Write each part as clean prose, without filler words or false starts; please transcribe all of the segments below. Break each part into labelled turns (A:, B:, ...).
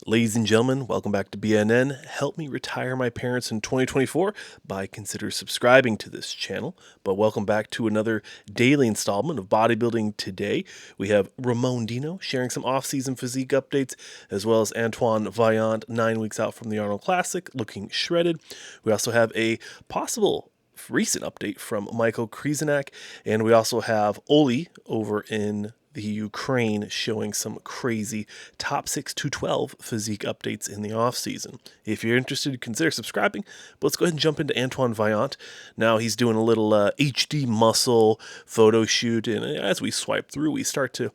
A: Ladies and gentlemen, welcome back to BNN. Help me retire my parents in 2024 by consider subscribing to this channel. But welcome back to another daily installment of Bodybuilding Today. We have Ramon Dino sharing some off-season physique updates, as well as Antoine Vaillant 9 weeks out from the Arnold Classic, looking shredded. We also have a possible recent update from Michael Krizanak, and we also have Oli over in the Ukraine showing some crazy top 6 to 12 physique updates in the off season. If you're interested, consider subscribing. But let's go ahead and jump into Antoine Vaillant. Now he's doing a little HD muscle photo shoot, and as we swipe through, we start to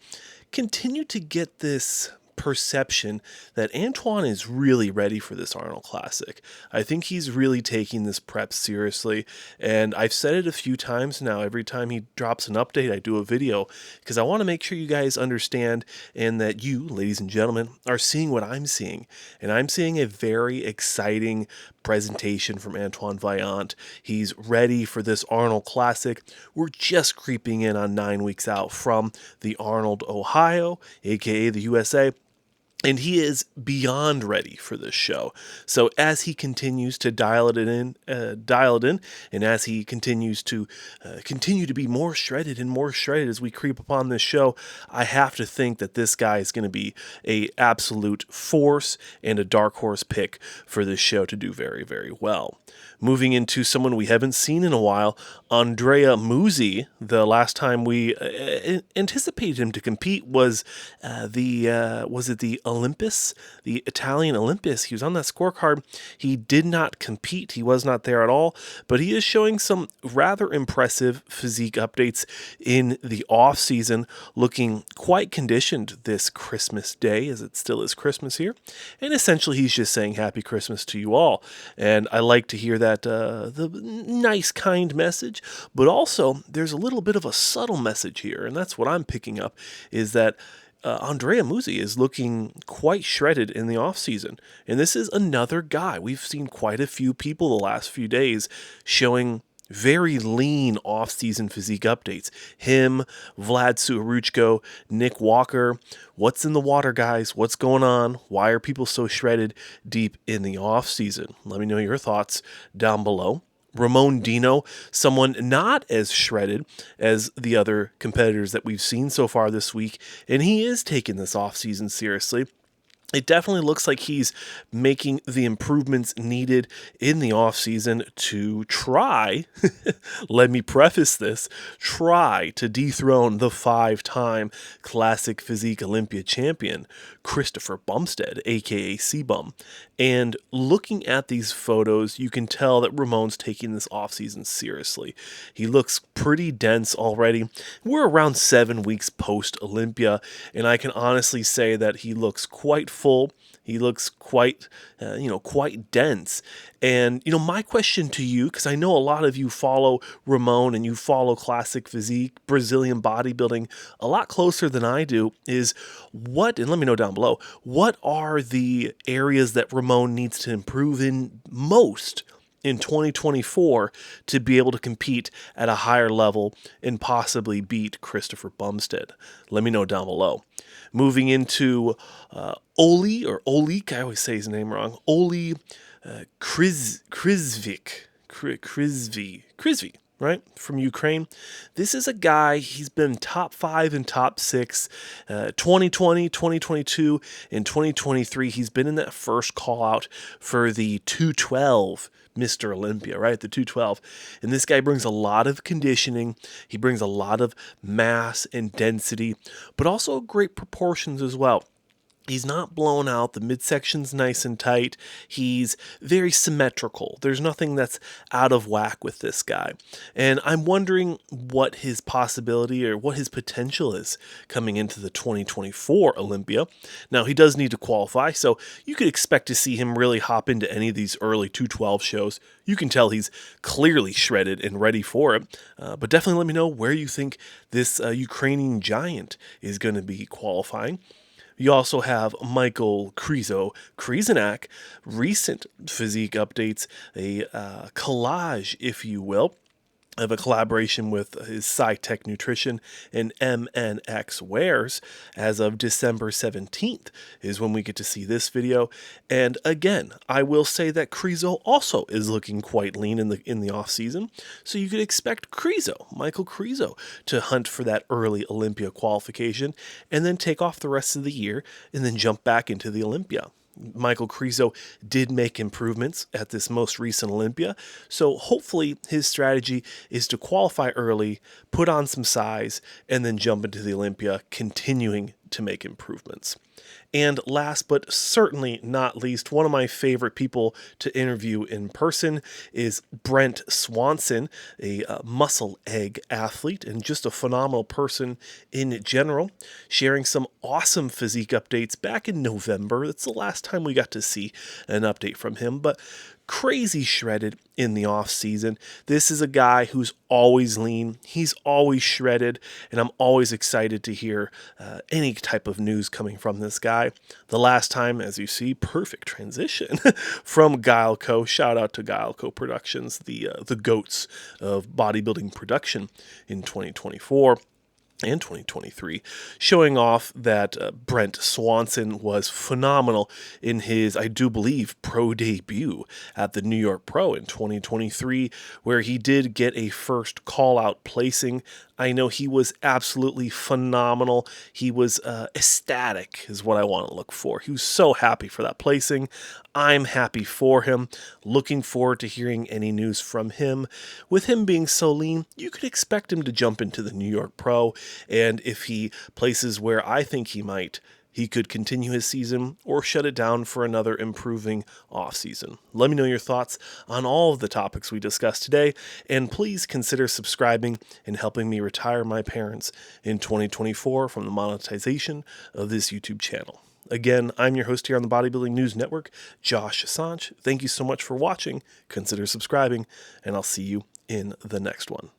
A: continue to get this perception that Antoine is really ready for this Arnold Classic. I think he's really taking this prep seriously, and I've said it a few times now. Every time he drops an update, I do a video because I want to make sure you guys understand and that you, ladies and gentlemen, are seeing what I'm seeing. And I'm seeing a very exciting presentation from Antoine Vaillant. He's ready for this Arnold Classic. We're just creeping in on 9 weeks out from the Arnold, Ohio, aka the USA. And he is beyond ready for this show. So as he continues to dial it in, and as he continues to be more shredded and more shredded as we creep upon this show, I have to think that this guy is going to be a absolute force and a dark horse pick for this show to do very, very well. Moving into someone we haven't seen in a while, Andrea Musi. The last time we anticipated him to compete was the Olympus, the Italian Olympus. He was on that scorecard. He did not compete. He was not there at all, but he is showing some rather impressive physique updates in the off season, looking quite conditioned this Christmas Day, as it still is Christmas here. And essentially he's just saying Happy Christmas to you all. And I like to hear that the nice, kind message, but also there's a little bit of a subtle message here, and that's what I'm picking up, is that Andrea Musi is looking quite shredded in the offseason. And this is another guy. We've seen quite a few people the last few days showing very lean off-season physique updates. Him, Vlad Suharuchko, Nick Walker. What's in the water, guys? What's going on? Why are people so shredded deep in the off-season? Let me know your thoughts down below. Ramon Dino, someone not as shredded as the other competitors that we've seen so far this week, and he is taking this offseason seriously. It definitely looks like he's making the improvements needed in the offseason to try, let me preface this, try to dethrone the 5-time Classic Physique Olympia champion, Christopher Bumstead, aka C-Bum. And looking at these photos, you can tell that Ramon's taking this offseason seriously. He looks pretty dense already. We're around 7 weeks post-Olympia, and I can honestly say that he looks quite full. He looks quite, quite dense. And, my question to you, because I know a lot of you follow Ramon and you follow classic physique, Brazilian bodybuilding a lot closer than I do, is what, and let me know down below, what are the areas that Ramon needs to improve in most in 2024 to be able to compete at a higher level and possibly beat Christopher Bumstead? Let me know down below. Moving into Olehkryvyi, I always say his name wrong, olehkryvyi, right, from Ukraine. This is a guy, he's been top 5 and top 6, 2020, 2022, and 2023. He's been in that first call out for the 212 Mr. Olympia, right? The 212. And this guy brings a lot of conditioning. He brings a lot of mass and density, but also great proportions as well. He's not blown out. The midsection's nice and tight. He's very symmetrical. There's nothing that's out of whack with this guy. And I'm wondering what his possibility or what his potential is coming into the 2024 Olympia. Now, he does need to qualify, so you could expect to see him really hop into any of these early 212 shows. You can tell he's clearly shredded and ready for it. But definitely let me know where you think this Ukrainian giant is going to be qualifying. You also have Michael Krizanak, recent physique updates, a collage, if you will. of a collaboration with his SciTech Nutrition and MNX Wares as of December 17th is when we get to see this video. And again, I will say that Krizo also is looking quite lean in the off season, so you could expect Michael Krizo, to hunt for that early Olympia qualification and then take off the rest of the year and then jump back into the Olympia. Michael Krizo did make improvements at this most recent Olympia, so hopefully his strategy is to qualify early, put on some size, and then jump into the Olympia, continuing to make improvements. And last but certainly not least, one of my favorite people to interview in person is Brentswansen, a muscle egg athlete and just a phenomenal person in general, sharing some awesome physique updates back in November. That's the last time we got to see an update from him, but crazy shredded in the off season. This is a guy who's always lean, he's always shredded, and I'm always excited to hear any type of news coming from this guy. The last time, as you see, perfect transition from Gilco. Shout out to gilcoproductions, the goats of bodybuilding production in 2024 and 2023, showing off that Brentswansen was phenomenal in his, I do believe, pro debut at the New York Pro in 2023, where he did get a first call-out placing. I know he was absolutely phenomenal. He was ecstatic is what I want to look for. He was so happy for that placing. I'm happy for him. Looking forward to hearing any news from him. With him being so lean, you could expect him to jump into the New York Pro, and if he places where I think he might, he could continue his season or shut it down for another improving offseason. Let me know your thoughts on all of the topics we discussed today, and please consider subscribing and helping me retire my parents in 2024 from the monetization of this YouTube channel. Again, I'm your host here on the Bodybuilding News Network, Josh Sanch. Thank you so much for watching. Consider subscribing, and I'll see you in the next one.